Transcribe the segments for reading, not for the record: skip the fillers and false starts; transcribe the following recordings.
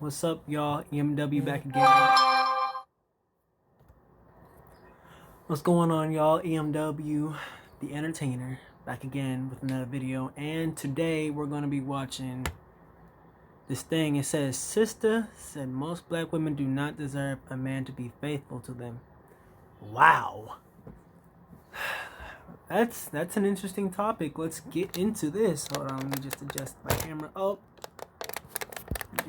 What's up, y'all? EMW back again. What's going on, y'all? EMW, the entertainer, back again with another video. And today we're going to be watching this thing. It says, "Sister said most black women do not deserve a man to be faithful to them." Wow. That's an interesting topic. Let's get into this. Hold on, let me just adjust my camera. Oh,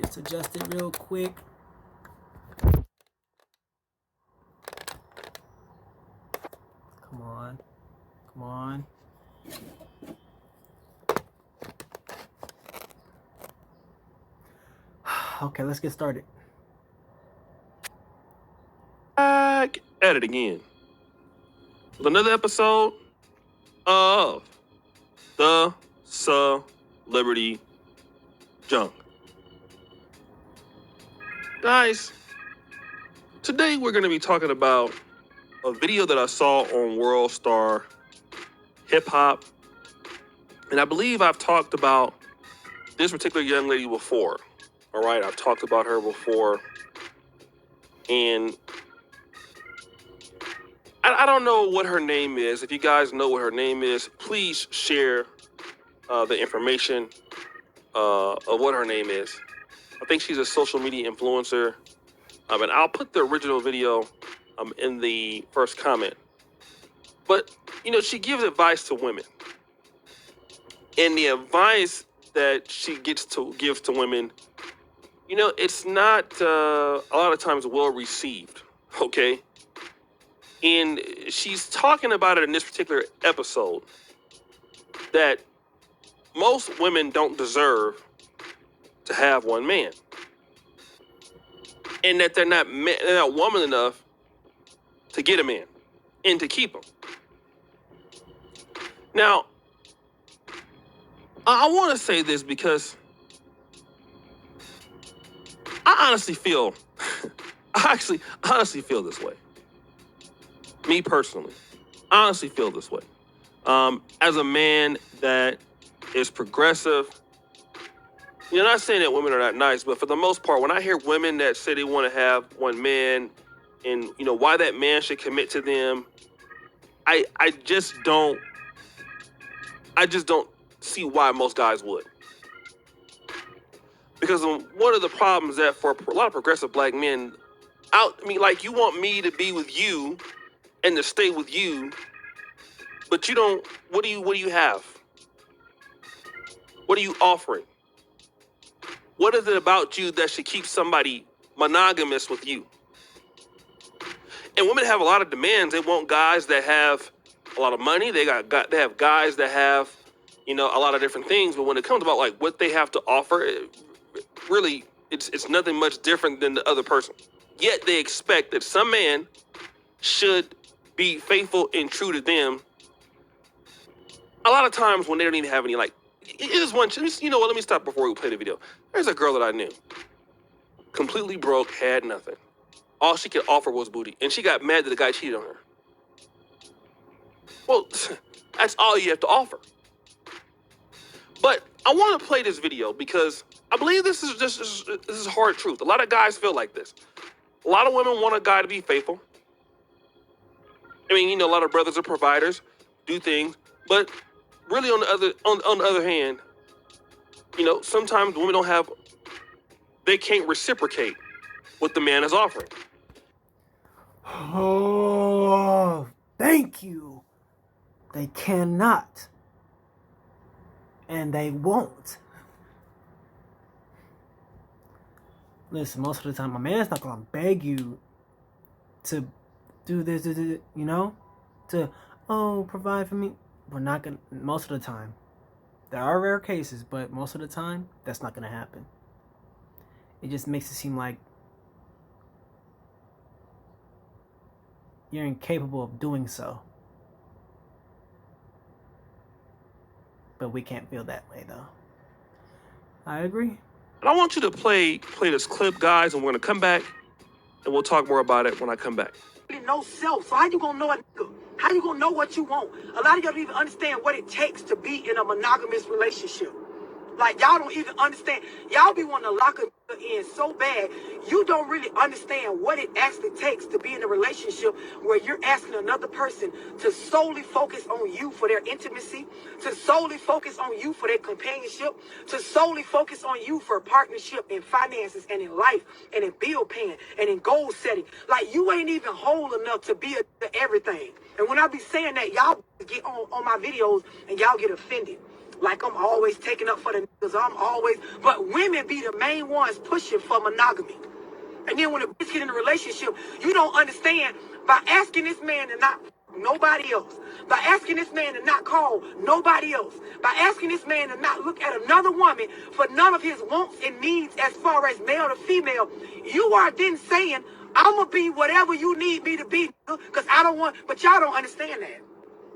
just adjust it real quick. Come on. Come on. Okay, let's get started. Back at it again with another episode of the Celebrity Junk. Guys, today we're going to be talking about a video that I saw on World Star Hip Hop. And I believe I've talked about this particular young lady before. All right, I've talked about her before. And I don't know what her name is. If you guys know what her name is, please share the information of what her name is. I think she's a social media influencer. And I'll put the original video in the first comment. But, you know, she gives advice to women. And the advice that she gives to women, you know, it's not a lot of times well received, okay? And she's talking about it in this particular episode that most women don't deserve to have one man. And that they're not woman enough to get a man and to keep him. Now, I want to say this because I honestly feel, I honestly feel this way. Me personally, I honestly feel this way. As a man that is progressive, you're not saying that women are not nice, but for the most part, when I hear women that say they want to have one man and, you know, why that man should commit to them, I just don't see why most guys would. Because one of the problems that for a lot of progressive black men, like, you want me to be with you and to stay with you, but you don't. What do you have? What are you offering? What is it about you that should keep somebody monogamous with you? And women have a lot of demands. They want guys that have a lot of money. They have guys that have, you know, a lot of different things. But when it comes about like what they have to offer, really, it's nothing much different than the other person. Yet they expect that some man should be faithful and true to them. A lot of times when they don't even have any, like, it is one, you know what, let me stop before we play the video. There's a girl that I knew, completely broke, had nothing. All she could offer was booty, and she got mad that the guy cheated on her. Well, that's all you have to offer. But I want to play this video because I believe this is hard truth. A lot of guys feel like this. A lot of women want a guy to be faithful. I mean, you know, a lot of brothers are providers, do things, but really on the other hand, you know, sometimes women they can't reciprocate what the man is offering. Oh, thank you. They cannot. And they won't. Listen, most of the time, my man's not going to beg you to do this, you know? To, provide for me. We're not going to, most of the time. There are rare cases, but most of the time, that's not going to happen. It just makes it seem like you're incapable of doing so. But we can't feel that way, though. I agree. And I want you to play this clip, guys, and we're going to come back, and we'll talk more about it when I come back. No self, so how you gonna know it? How you gonna know what you want? A lot of y'all don't even understand what it takes to be in a monogamous relationship. Like, y'all don't even understand. Y'all be wanting to lock a nigga in so bad, you don't really understand what it actually takes to be in a relationship where you're asking another person to solely focus on you for their intimacy, to solely focus on you for their companionship, to solely focus on you for partnership in finances and in life and in bill paying and in goal setting. Like, you ain't even whole enough to be a everything. And when I be saying that, y'all get on my videos and y'all get offended. Like I'm always taking up for the niggas. But women be the main ones pushing for monogamy. And then when a bitch get in a relationship, you don't understand, by asking this man to not nobody else, by asking this man to not call nobody else, by asking this man to not look at another woman for none of his wants and needs as far as male to female, you are then saying, I'm going to be whatever you need me to be, because I don't want, but y'all don't understand that.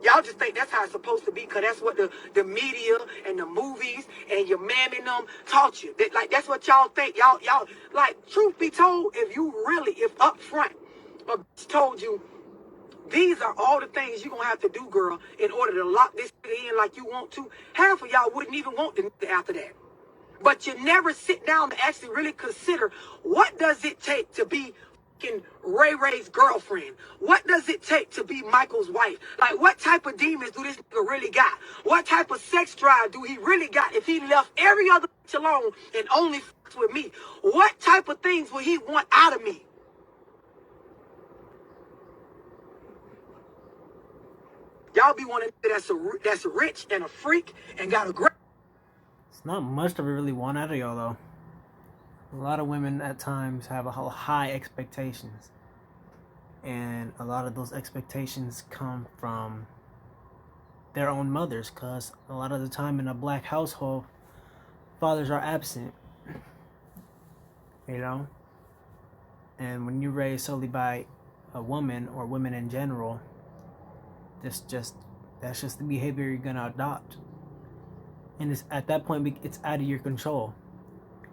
Y'all just think that's how it's supposed to be, because that's what the media and the movies and your man and them taught you. Like, that's what y'all think. Y'all, like, truth be told, if up front, a bitch told you, these are all the things you're going to have to do, girl, in order to lock this nigga in like you want to, half of y'all wouldn't even want the nigga after that. But you never sit down to actually really consider, what does it take to be Ray Ray's girlfriend? What does it take to be Michael's wife? Like, what type of demons do this nigga really got? What type of sex drive do he really got if he left every other bitch alone and only fucks with me? What type of things will he want out of me? Y'all be wanting that's rich and a freak and got a great. It's not much that we really want out of y'all, though. A lot of women at times have high expectations. And a lot of those expectations come from their own mothers, because a lot of the time in a black household, fathers are absent. You know? And when you're raised solely by a woman or women in general, that's just the behavior you're gonna adopt. And it's at that point, it's out of your control.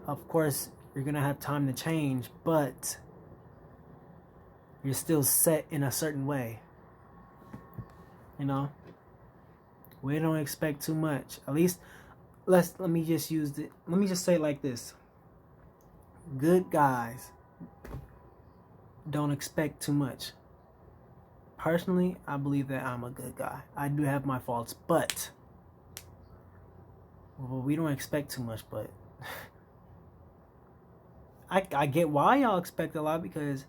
Of course, you're gonna have time to change, but you're still set in a certain way. You know, we don't expect too much. At least, let me just say it like this: good guys don't expect too much. Personally, I believe that I'm a good guy. I do have my faults, but we don't expect too much. But I get why y'all expect a lot, because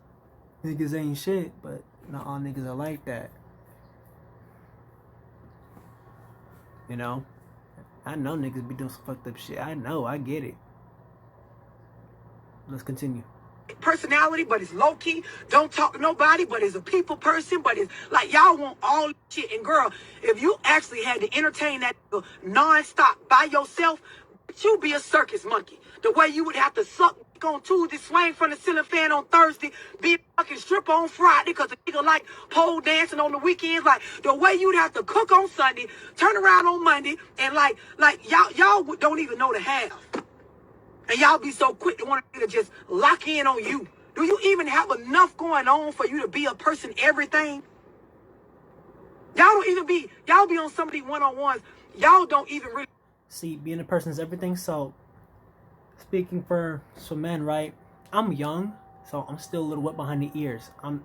niggas ain't shit, but not all niggas are like that. You know? I know niggas be doing some fucked up shit. I know, I get it. Let's continue. Personality, but it's low key. Don't talk to nobody, but is a people person. But it's like, y'all want all this shit. And girl, if you actually had to entertain that non-stop by yourself, you be a circus monkey. The way you would have to suck on Tuesday, swing from the ceiling fan on Thursday, be a fucking stripper on Friday, because the nigga like pole dancing on the weekends. Like, the way you'd have to cook on Sunday, turn around on Monday, and like y'all don't even know the half. And y'all be so quick to want to just lock in on you. Do you even have enough going on for you to be a person everything? Y'all be on some of these one-on-ones. Y'all don't even really see being a person is everything. So speaking for some men, right? I'm young, so I'm still a little wet behind the ears. I'm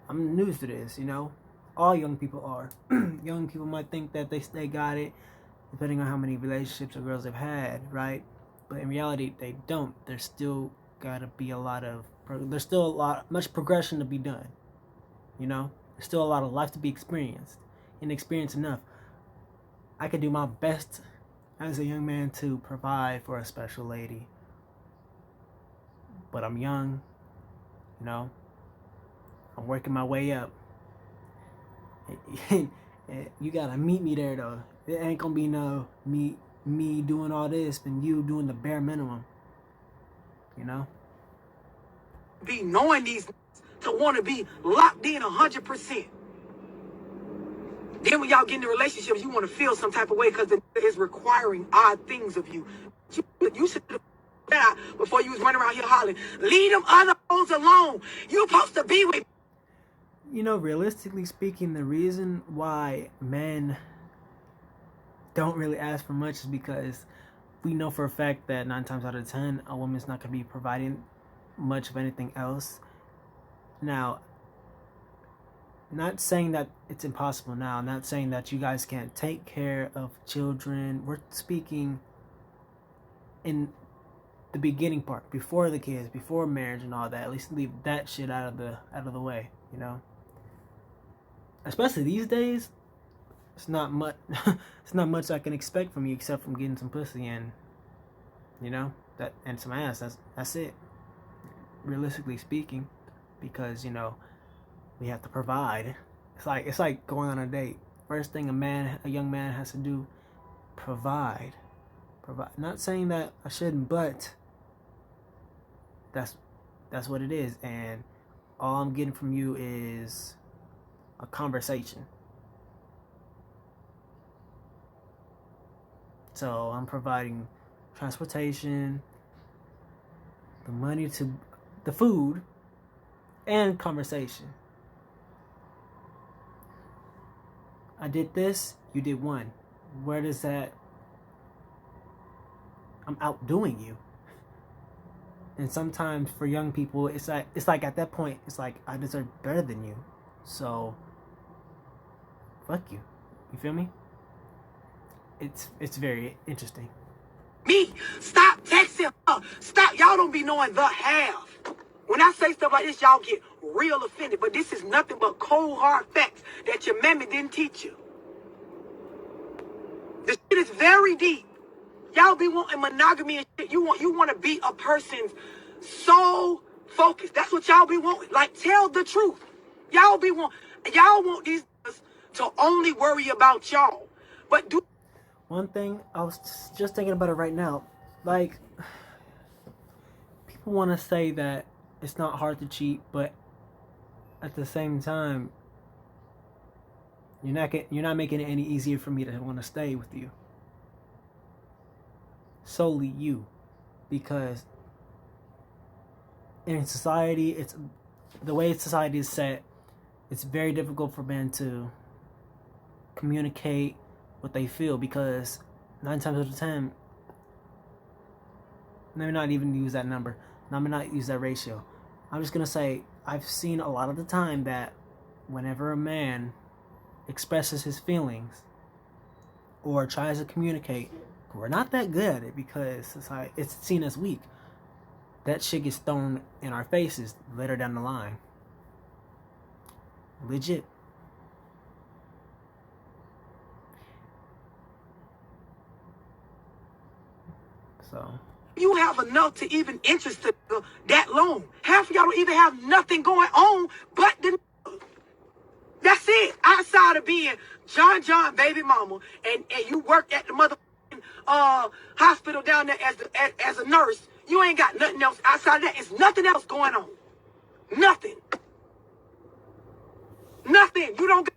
new to this, you know. All young people are. Young people might think that they got it, depending on how many relationships or girls they've had, right? But in reality, they don't. There's still gotta be much progression to be done. You know, there's still a lot of life to be experienced, and experienced enough. I could do my best as a young man to provide for a special lady, but I'm young. You know, I'm working my way up. You gotta meet me there, though. It ain't gonna be no me doing all this and you doing the bare minimum. You know? be knowing these to want to be locked in 100%. Then when y'all get into relationships, you want to feel some type of way because it is requiring odd things of you. You should have that before you was running around here hollering, leave them other hoes alone. You supposed to be with. You know, realistically speaking, the reason why men don't really ask for much is because we know for a fact that 9 times out of 10, a woman's not going to be providing much of anything else. Now, not saying that it's impossible now, not saying that you guys can't take care of children. We're speaking in the beginning part, before the kids, before marriage and all that. At least leave that shit out of the way, you know. Especially these days, it's not much. It's not much I can expect from you except from getting some pussy and, you know, that and some ass. That's it. Realistically speaking, because you know we have to provide. It's like going on a date. First thing a young man has to do, provide. Not saying that I shouldn't, but that's what it is. And all I'm getting from you is a conversation. So I'm providing transportation, the money to the food, and conversation. I did this, you did one. Where does that? I'm outdoing you. And sometimes for young people, it's like at that point, it's like I deserve better than you. So fuck you. You feel me? It's very interesting. Me, stop texting her. Stop. Y'all don't be knowing the half. When I say stuff like this, y'all get real offended. But this is nothing but cold, hard facts that your mammy didn't teach you. This shit is very deep. Y'all be wanting monogamy and shit. You want to be a person's sole focus. That's what y'all be wanting. Like, tell the truth. Y'all want these to only worry about y'all. But do one thing, I was just thinking about it right now. Like, people want to say that it's not hard to cheat, but at the same time, you're not making it any easier for me to want to stay with you. Solely you, because in society, it's the way society is set. It's very difficult for men to communicate what they feel, because 9 times out of 10, let me not even use that number. Let me not use that ratio. I'm just gonna say I've seen a lot of the time that whenever a man expresses his feelings or tries to communicate, we're not that good at it because it's seen as weak. That shit gets thrown in our faces later down the line. Legit. So you have enough to even interest that long? Half of y'all don't even have nothing going on but the. That's it. Outside of being John baby mama, and you work at the motherfucking hospital down there as a nurse, you ain't got nothing else outside of that. It's nothing else going on. Nothing. Nothing. You don't.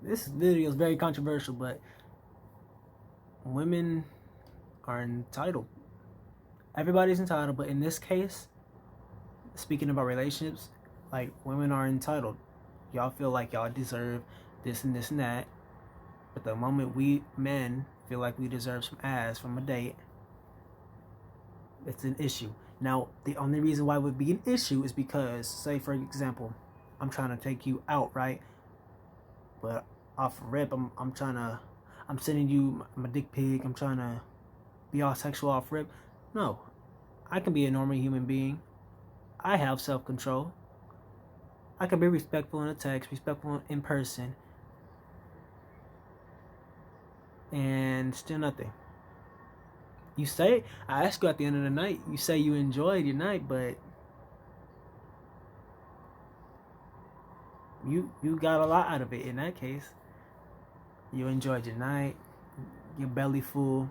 This video is very controversial, but women are entitled. Everybody's entitled, but in this case, speaking about relationships, like, women are entitled. Y'all feel like y'all deserve this and this and that, but the moment we men feel like we deserve some ass from a date, it's an issue. Now, the only reason why it would be an issue is because, say for example, I'm trying to take you out, right? But off rip, I'm sending you my dick pic. I'm trying to be all sexual off rip. No, I can be a normal human being. I have self-control. I can be respectful in a text, respectful in person, and still nothing. You say, I ask you at the end of the night, you say you enjoyed your night, but you got a lot out of it in that case. You enjoyed your night, your belly full.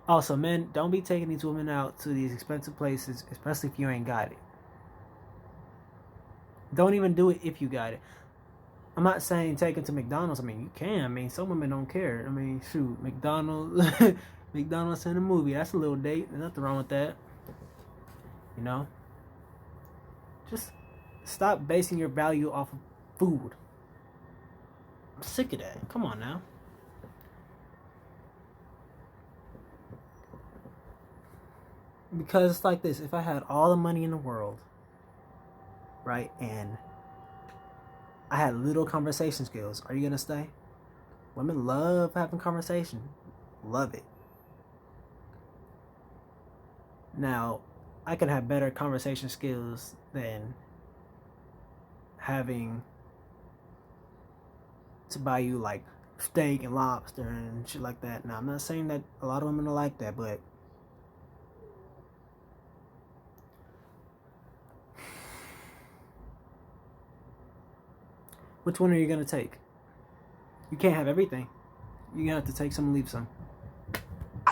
Also, men, don't be taking these women out to these expensive places, especially if you ain't got it. Don't even do it if you got it. I'm not saying take it to McDonald's. I mean, you can. I mean, some women don't care. I mean, shoot, McDonald's, McDonald's in a movie. That's a little date. There's nothing wrong with that. You know? Just stop basing your value off of food. I'm sick of that. Come on now. Because it's like this: if I had all the money in the world, right, and I had little conversation skills, are you gonna stay? Women love having conversation, love it. Now, I could have better conversation skills than having to buy you like steak and lobster and shit like that. Now, I'm not saying that a lot of women are like that, but which one are you gonna take? You can't have everything. You're gonna have to take some and leave some.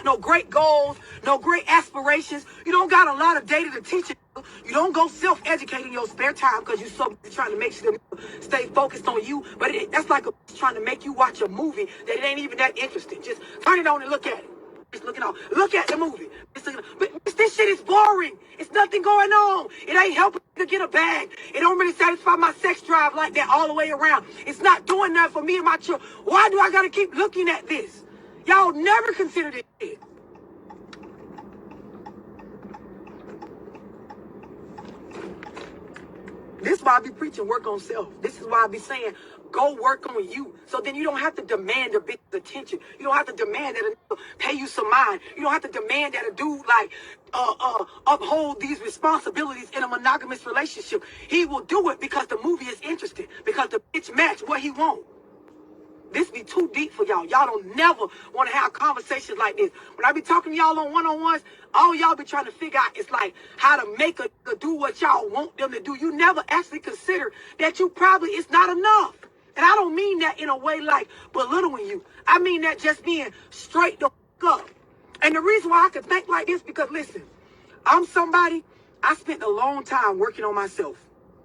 No great goals, no great aspirations. You don't got a lot of data to teach you. You don't go self-educate in your spare time because you're so trying to make sure them stay focused on you. But that's like trying to make you watch a movie that it ain't even that interesting. Just turn it on and look at it. Just looking on. Look at the movie. But this shit is boring. It's nothing going on. It ain't helping to get a bag. It don't really satisfy my sex drive like that all the way around. It's not doing nothing for me and my children. Why do I gotta keep looking at this? Y'all never considered it. This is why I be preaching work on self. This is why I be saying go work on you. So then you don't have to demand a bitch attention. You don't have to demand that a pay you some mind. You don't have to demand that a dude like uphold these responsibilities in a monogamous relationship. He will do it because the movie is interesting. Because the bitch match what he want. This be too deep for y'all. Y'all don't never want to have conversations like this. When I be talking to y'all on one-on-ones, all y'all be trying to figure out is like how to make a do what y'all want them to do. You never actually consider that you probably it's not enough. And I don't mean that in a way like belittling you. I mean that just being straight the up. And the reason why I can think like this because listen, I'm somebody, I spent a long time working on myself.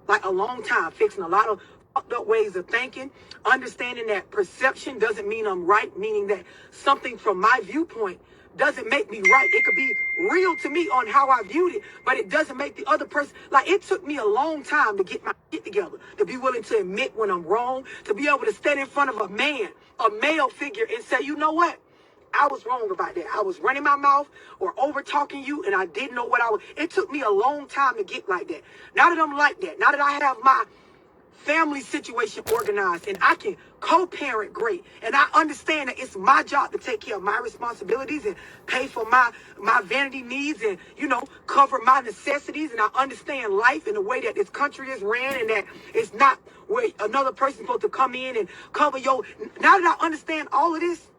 Like a long time fixing a lot of fucked up ways of thinking, understanding that perception doesn't mean I'm right, meaning that something from my viewpoint doesn't make me right. It could be real to me on how I viewed it, but it doesn't make the other person. Like it took me a long time to get my shit together, to be willing to admit when I'm wrong, to be able to stand in front of a man, a male figure, and say, you know what? I was wrong about that. I was running my mouth or over talking you, and I didn't know what I was. It took me a long time to get like that. Now that I'm like that, now that I have my family situation organized and I can co-parent great and I understand that it's my job to take care of my responsibilities and pay for my vanity needs and cover my necessities, and I understand life in the way that this country is ran and that it's not where another person's supposed to come in and cover your. Now that I understand all of this,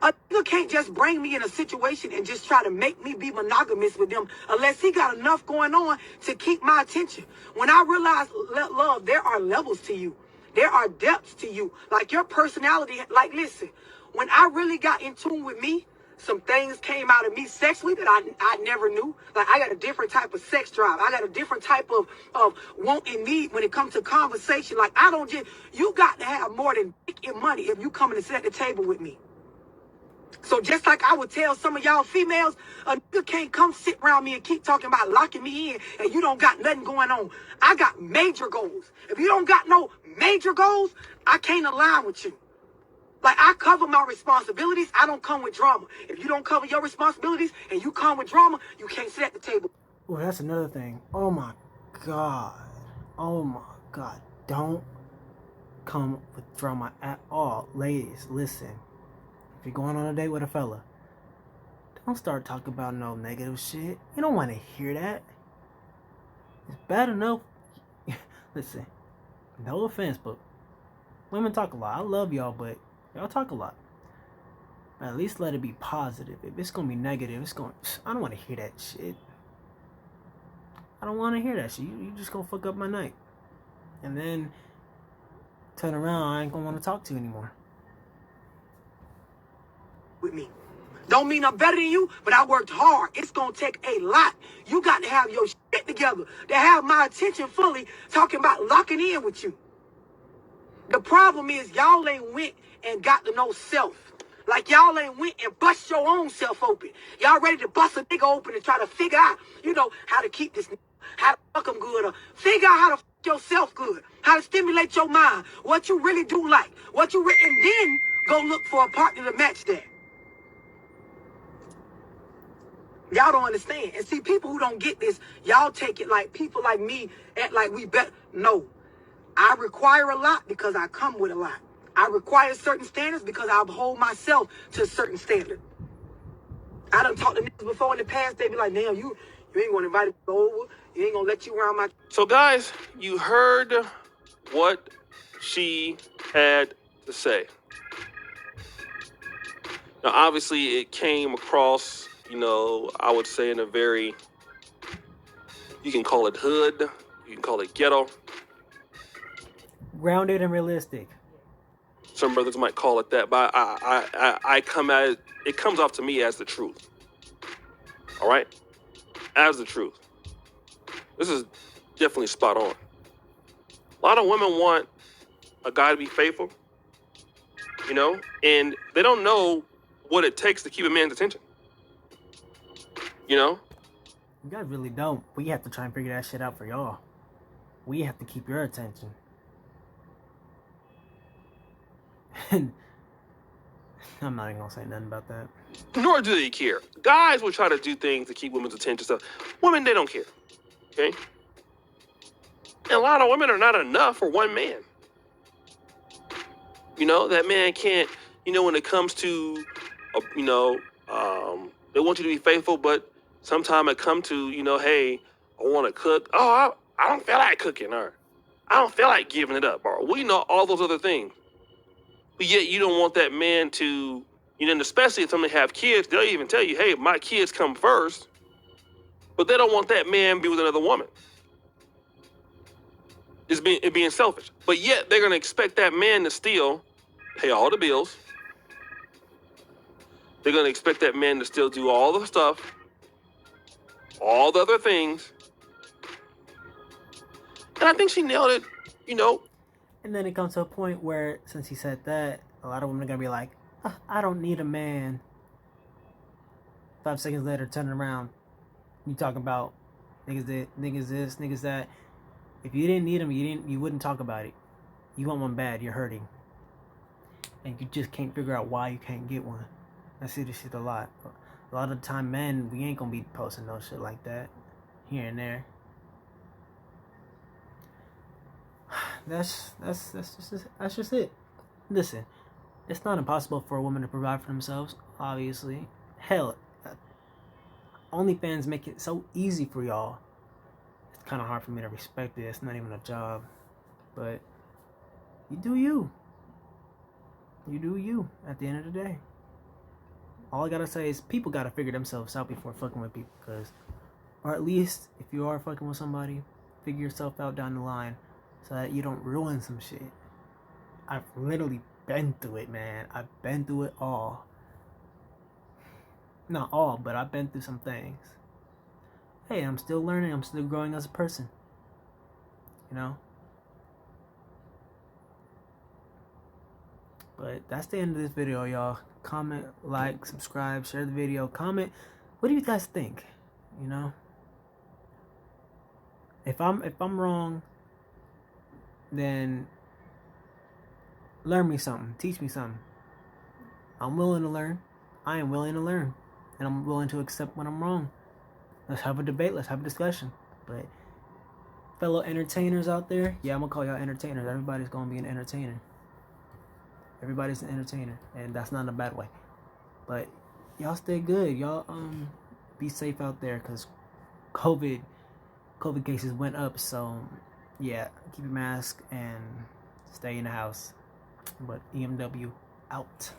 a nigga can't just bring me in a situation and just try to make me be monogamous with them unless he got enough going on to keep my attention. When I realized, love, there are levels to you. There are depths to you. Like your personality, like listen, when I really got in tune with me, some things came out of me sexually that I never knew. Like I got a different type of sex drive. I got a different type of want and need when it comes to conversation. Like I don't just, you got to have more than dick and money if you coming to sit at the table with me. So just like I would tell some of y'all females, a nigga can't come sit around me and keep talking about locking me in and you don't got nothing going on. I got major goals. If you don't got no major goals, I can't align with you. Like I cover my responsibilities. I don't come with drama. If you don't cover your responsibilities and you come with drama, you can't sit at the table. Well, that's another thing. Oh my God. Oh my God. Don't come with drama at all. Ladies, listen. If you're going on a date with a fella, don't start talking about no negative shit. You don't want to hear that. It's bad enough. Listen, no offense, but women talk a lot. I love y'all, but y'all talk a lot. At least let it be positive. If it's going to be negative, I don't want to hear that shit. I don't want to hear that shit. You just going to fuck up my night. And then turn around, I ain't going to want to talk to you anymore. With me. Don't mean I'm better than you, but I worked hard. It's going to take a lot. You got to have your shit together to have my attention fully talking about locking in with you. The problem is y'all ain't went and got to know self. Like y'all ain't went and bust your own self open. Y'all ready to bust a nigga open and try to figure out, how to keep this nigga, how to fuck him good, or figure out how to fuck yourself good, how to stimulate your mind, what you really do like, and then go look for a partner to match that. Y'all don't understand. And see, people who don't get this, y'all take it like people like me act like we bet. No. I require a lot because I come with a lot. I require certain standards because I hold myself to a certain standard. I done talked to niggas before in the past. They be like, damn, you ain't gonna invite me over. You ain't gonna let you around my... So guys, you heard what she had to say. Now, obviously, it came across, I would say in a very, you can call it hood, you can call it ghetto. Grounded and realistic. Some brothers might call it that, but I come at it comes off to me as the truth. All right? As the truth. This is definitely spot on. A lot of women want a guy to be faithful, and they don't know what it takes to keep a man's attention. You guys really don't. We have to try and figure that shit out for y'all. We have to keep your attention. And I'm not even gonna say nothing about that. Nor do they care. Guys will try to do things to keep women's attention. Stuff. Women, they don't care. Okay? And a lot of women are not enough for one man. That man can't, when it comes to, they want you to be faithful, but sometimes it come to, hey, I want to cook. Oh, I don't feel like cooking, or I don't feel like giving it up, or we know all those other things. But yet you don't want that man to, and especially if somebody have kids, they'll even tell you, hey, my kids come first. But they don't want that man to be with another woman. It's being selfish. But yet they're going to expect that man to still pay all the bills. They're going to expect that man to still do all the stuff, all the other things. And I think she nailed it, And then it comes to a point where, since he said that, a lot of women are going to be like, I don't need a man. 5 seconds later, turning around, you talking about niggas this, niggas that. If you didn't need him, you wouldn't talk about it. You want one bad, you're hurting. And you just can't figure out why you can't get one. I see this shit a lot. A lot of the time, men, we ain't gonna be posting no shit like that. Here and there. That's just it. Listen, it's not impossible for a woman to provide for themselves, obviously. Hell, OnlyFans make it so easy for y'all. It's kind of hard for me to respect it. It's not even a job. But you do you. You do you at the end of the day. All I gotta say is people gotta figure themselves out before fucking with people. Or at least, if you are fucking with somebody, figure yourself out down the line so that you don't ruin some shit. I've literally been through it, man. I've been through it all. Not all, but I've been through some things. Hey, I'm still learning. I'm still growing as a person. But that's the end of this video, y'all. Comment, like, subscribe, share the video. Comment. What do you guys think? If I'm wrong, then learn me something. Teach me something. I'm willing to learn. I am willing to learn. And I'm willing to accept when I'm wrong. Let's have a debate. Let's have a discussion. But fellow entertainers out there, yeah, I'm going to call y'all entertainers. Everybody's going to be an entertainer. Everybody's an entertainer. And that's not in a bad way. But y'all stay good. Y'all be safe out there because COVID cases went up. So, yeah, keep your mask and stay in the house. But EMW out.